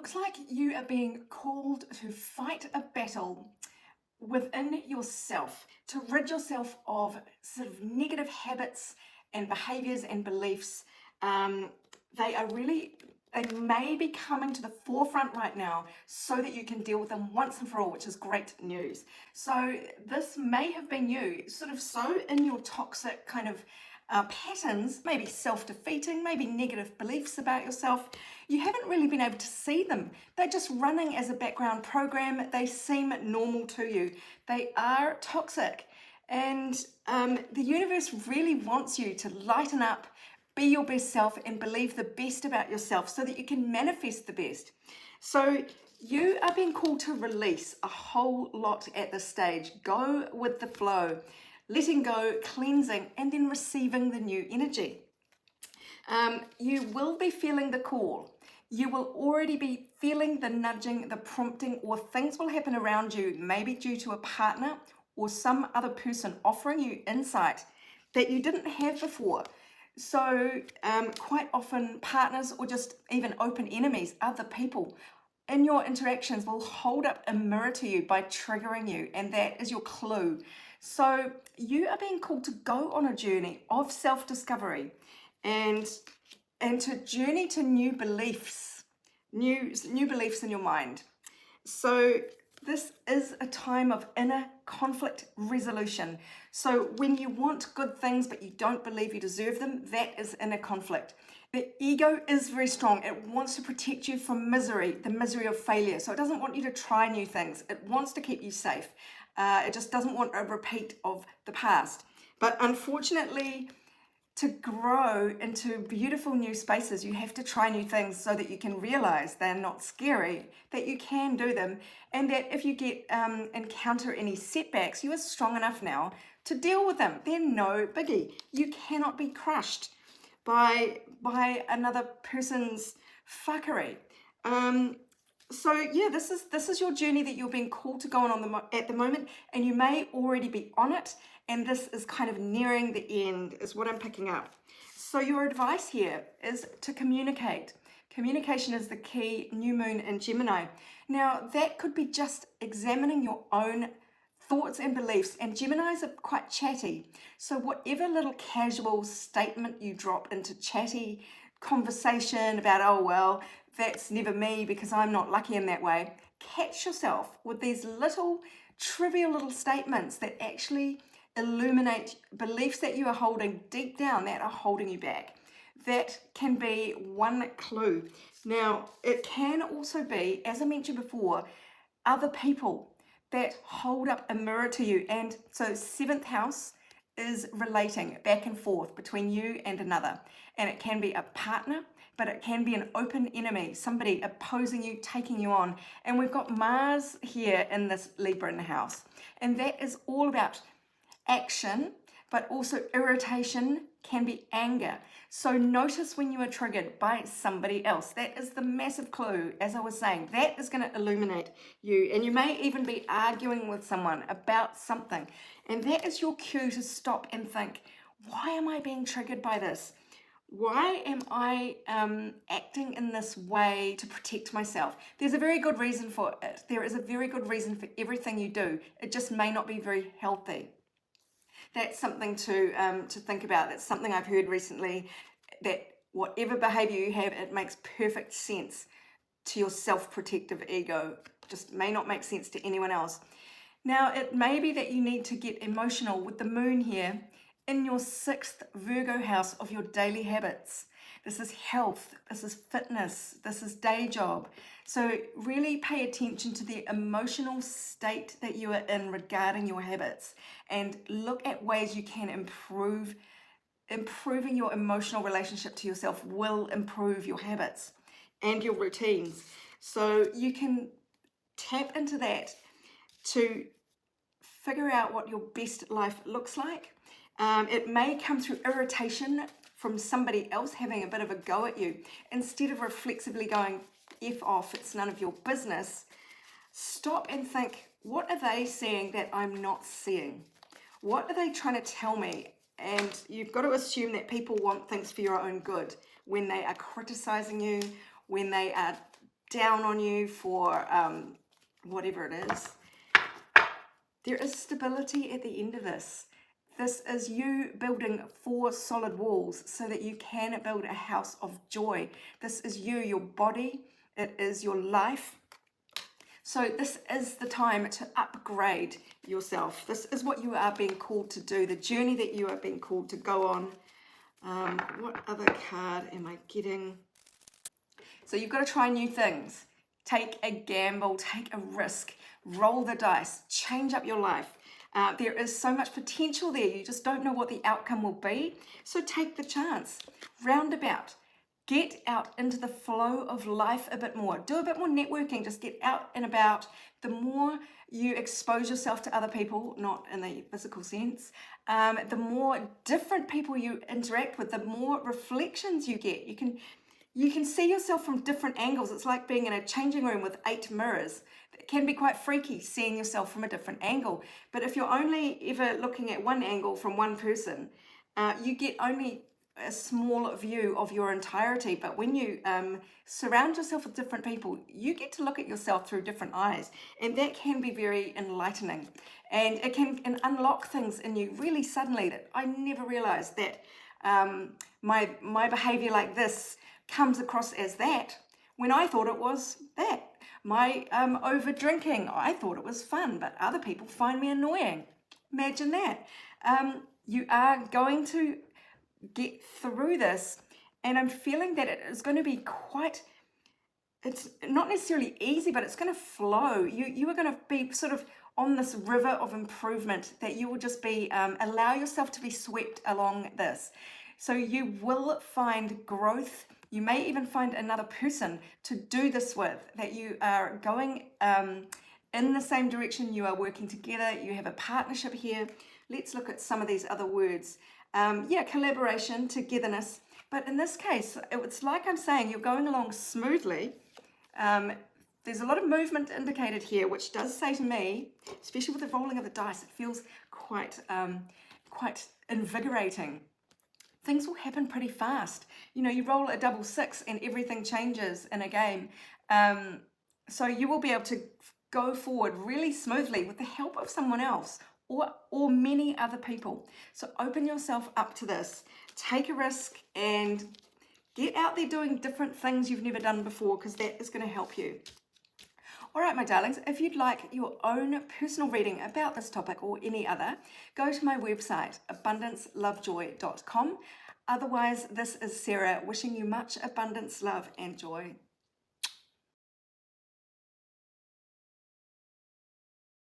looks like you are being called to fight a battle within yourself, to rid yourself of sort of negative habits and behaviors and beliefs. Um, they are really, they may be coming to the forefront right now so that you can deal with them once and for all, which is great news. So this may have been you, sort of so in your toxic kind of patterns, maybe self-defeating, maybe negative beliefs about yourself. You haven't really been able to see them. They're just running as a background program. They seem normal to you. They are toxic. And the universe really wants you to lighten up, be your best self, and believe the best about yourself so that you can manifest the best. So you are being called to release a whole lot at this stage. Go with the flow, letting go, cleansing, and then receiving the new energy. You will be feeling the call. You will already be feeling the nudging, the prompting, or things will happen around you, maybe due to a partner or some other person offering you insight that you didn't have before. So quite often partners or just even open enemies, other people in your interactions will hold up a mirror to you by triggering you, and that is your clue. So you are being called to go on a journey of self-discovery and to journey to new beliefs, new beliefs in your mind. So this is a time of inner conflict resolution. So when you want good things but you don't believe you deserve them, that is inner conflict. The ego is very strong. It wants to protect you from misery, the misery of failure. So it doesn't want you to try new things. It wants to keep you safe. It just doesn't want a repeat of the past. But unfortunately, to grow into beautiful new spaces, you have to try new things so that you can realize they're not scary, that you can do them, and that if you get encounter any setbacks, you are strong enough now to deal with them. They're no biggie. You cannot be crushed by another person's fuckery. So yeah, this is your journey that you're being called to go on at the moment, and you may already be on it, and this is kind of nearing the end is what I'm picking up. So your advice here is to communicate. Communication is the key. New moon in Gemini. Now that could be just examining your own thoughts and beliefs, and Geminis are quite chatty. So whatever little casual statement you drop into chatty conversation about, oh well, that's never me because I'm not lucky in that way, catch yourself with these little trivial little statements that actually illuminate beliefs that you are holding deep down that are holding you back. That can be one clue. Now, it can also be, as I mentioned before, other people that hold up a mirror to you. And so seventh house is relating back and forth between you and another. And it can be a partner, but it can be an open enemy, somebody opposing you, taking you on. And we've got Mars here in this Libran house. And that is all about action, but also irritation, can be anger. So notice when you are triggered by somebody else. That is the massive clue. As I was saying, that is going to illuminate you. And you may even be arguing with someone about something. And that is your cue to stop and think, why am I being triggered by this? Why am I acting in this way to protect myself? There's a very good reason for it. There is a very good reason for everything you do. It just may not be very healthy. That's something to think about. That's something I've heard recently, that whatever behavior you have, it makes perfect sense to your self-protective ego. Just may not make sense to anyone else. Now, it may be that you need to get emotional with the moon here in your 6th Virgo house of your daily habits. This is health, this is fitness, this is day job. So really pay attention to the emotional state that you are in regarding your habits, and look at ways you can improve. Improving your emotional relationship to yourself will improve your habits and your routines. So you can tap into that to figure out what your best life looks like. It may come through irritation from somebody else having a bit of a go at you. Instead of reflexively going, F off, it's none of your business, stop and think, what are they seeing that I'm not seeing? What are they trying to tell me? And you've got to assume that people want things for your own good when they are criticizing you, when they are down on you for whatever it is. There is stability at the end of this. This is you building 4 solid walls so that you can build a house of joy. This is you, your body, it is your life. So this is the time to upgrade yourself. This is what you are being called to do, the journey that you are being called to go on. What other card am I getting? So you've got to try new things. Take a gamble, take a risk, roll the dice, change up your life. There is so much potential there. You just don't know what the outcome will be. So take the chance. Roundabout. Get out into the flow of life a bit more. Do a bit more networking. Just get out and about. The more you expose yourself to other people, not in the physical sense, the more different people you interact with, the more reflections you get. You can see yourself from different angles. It's like being in a changing room with 8 mirrors. It can be quite freaky seeing yourself from a different angle. But if you're only ever looking at one angle from one person, you get only a small view of your entirety. But when you surround yourself with different people, you get to look at yourself through different eyes. And that can be very enlightening. And it can unlock things in you really suddenly that I never realized that my behavior like this comes across as that when I thought it was that. My over drinking, I thought it was fun, but other people find me annoying. Imagine that. You are going to get through this, and I'm feeling that it is going to be it's not necessarily easy, but it's going to flow. You are going to be sort of on this river of improvement that you will just be, allow yourself to be swept along this. So you will find growth. You may even find another person to do this with, that you are going in the same direction, you are working together, you have a partnership here. Let's look at some of these other words. Collaboration, togetherness. But in this case, it's like I'm saying, you're going along smoothly. There's a lot of movement indicated here, which does say to me, especially with the rolling of the dice, it feels quite invigorating. Things will happen pretty fast. You roll a double 6 and everything changes in a game. So you will be able to go forward really smoothly with the help of someone else or many other people. So open yourself up to this. Take a risk and get out there doing different things you've never done before, because that is going to help you. All right, my darlings, if you'd like your own personal reading about this topic or any other, go to my website, abundancelovejoy.com. Otherwise, this is Sarah wishing you much abundance, love, and joy.